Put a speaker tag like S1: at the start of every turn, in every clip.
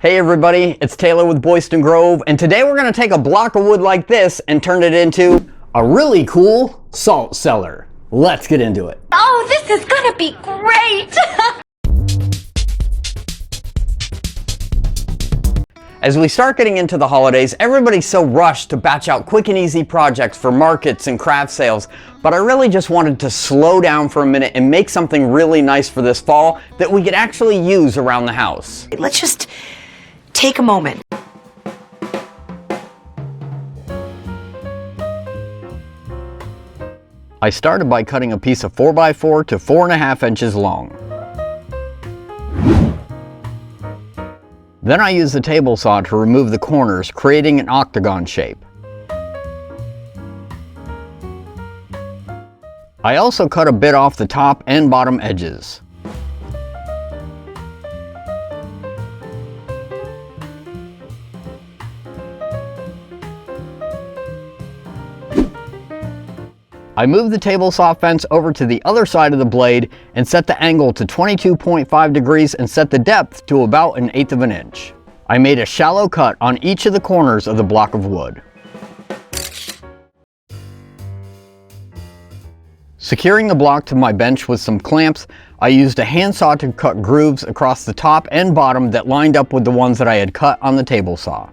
S1: Hey everybody, it's Taylor with Boydston Grove, and today we're going to take a block of wood like this and turn it into a really cool salt cellar. Let's get into it.
S2: Oh, this is going to be great!
S1: As we start getting into the holidays, everybody's so rushed to batch out quick and easy projects for markets and craft sales, but I really just wanted to slow down for a minute and make something really nice for this fall that we could actually use around the house.
S2: Let's just take a moment.
S1: I started by cutting a piece of 4x4 to 4.5 inches long. Then I used the table saw to remove the corners, creating an octagon shape. I also cut a bit off the top and bottom edges. I moved the table saw fence over to the other side of the blade and set the angle to 22.5 degrees and set the depth to about 1/8 of an inch. I made a shallow cut on each of the corners of the block of wood. Securing the block to my bench with some clamps, I used a handsaw to cut grooves across the top and bottom that lined up with the ones that I had cut on the table saw.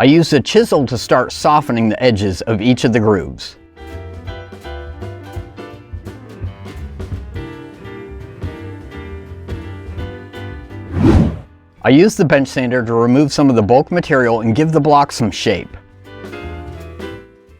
S1: I used a chisel to start softening the edges of each of the grooves. I used the bench sander to remove some of the bulk material and give the block some shape.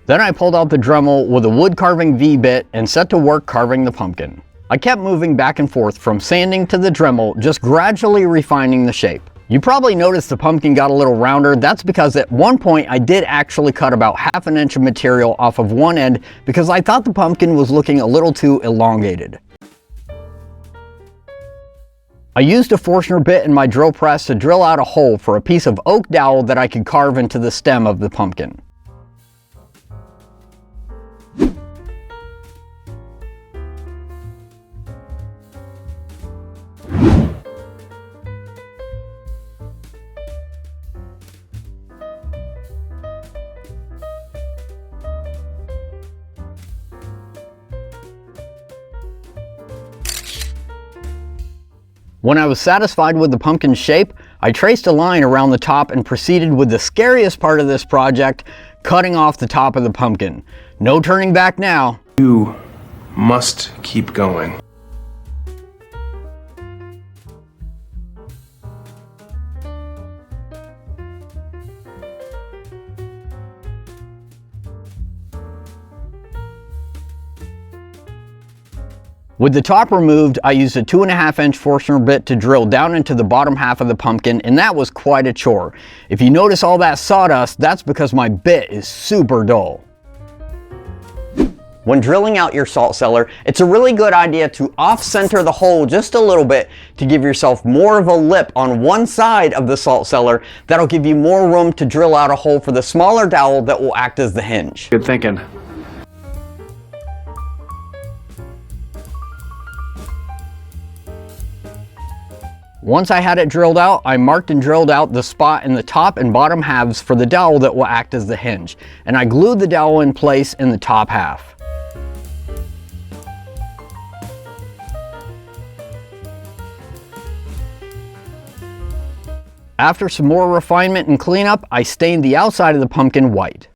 S1: Then I pulled out the Dremel with a wood carving V-bit and set to work carving the pumpkin. I kept moving back and forth from sanding to the Dremel, just gradually refining the shape. You probably noticed the pumpkin got a little rounder. That's because at one point I did actually cut about 1/2 inch of material off of one end because I thought the pumpkin was looking a little too elongated. I used a Forstner bit in my drill press to drill out a hole for a piece of oak dowel that I could carve into the stem of the pumpkin. When I was satisfied with the pumpkin shape, I traced a line around the top and proceeded with the scariest part of this project, cutting off the top of the pumpkin. No turning back now.
S3: You must keep going.
S1: With the top removed, I used a 2.5 inch Forstner bit to drill down into the bottom half of the pumpkin, and that was quite a chore. If you notice all that sawdust, that's because my bit is super dull. When drilling out your salt cellar, it's a really good idea to off-center the hole just a little bit to give yourself more of a lip on one side of the salt cellar. That'll give you more room to drill out a hole for the smaller dowel that will act as the hinge.
S3: Good thinking.
S1: Once I had it drilled out, I marked and drilled out the spot in the top and bottom halves for the dowel that will act as the hinge, and I glued the dowel in place in the top half. After some more refinement and cleanup, I stained the outside of the pumpkin white.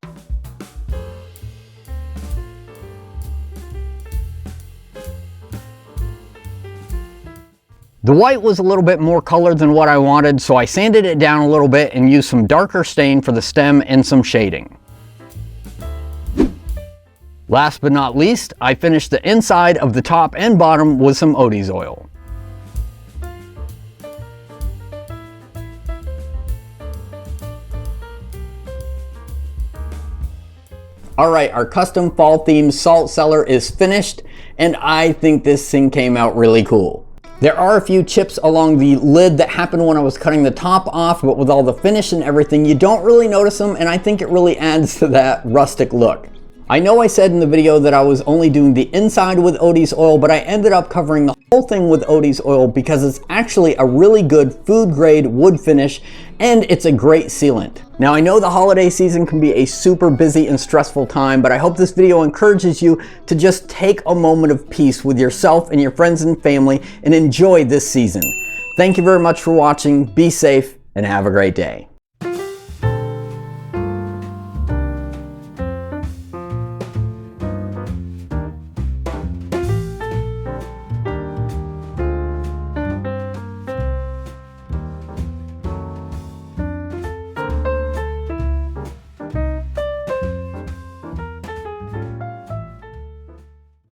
S1: The white was a little bit more colored than what I wanted, so I sanded it down a little bit and used some darker stain for the stem and some shading. Last but not least, I finished the inside of the top and bottom with some Odie's oil. Alright, our custom fall themed salt cellar is finished, and I think this thing came out really cool. There are a few chips along the lid that happened when I was cutting the top off, but with all the finish and everything, you don't really notice them, and I think it really adds to that rustic look. I know I said in the video that I was only doing the inside with Odie's oil, but I ended up covering the whole thing with Odie's oil because it's actually a really good food grade wood finish and it's a great sealant. Now I know the holiday season can be a super busy and stressful time, but I hope this video encourages you to just take a moment of peace with yourself and your friends and family and enjoy this season. Thank you very much for watching, be safe, and have a great day.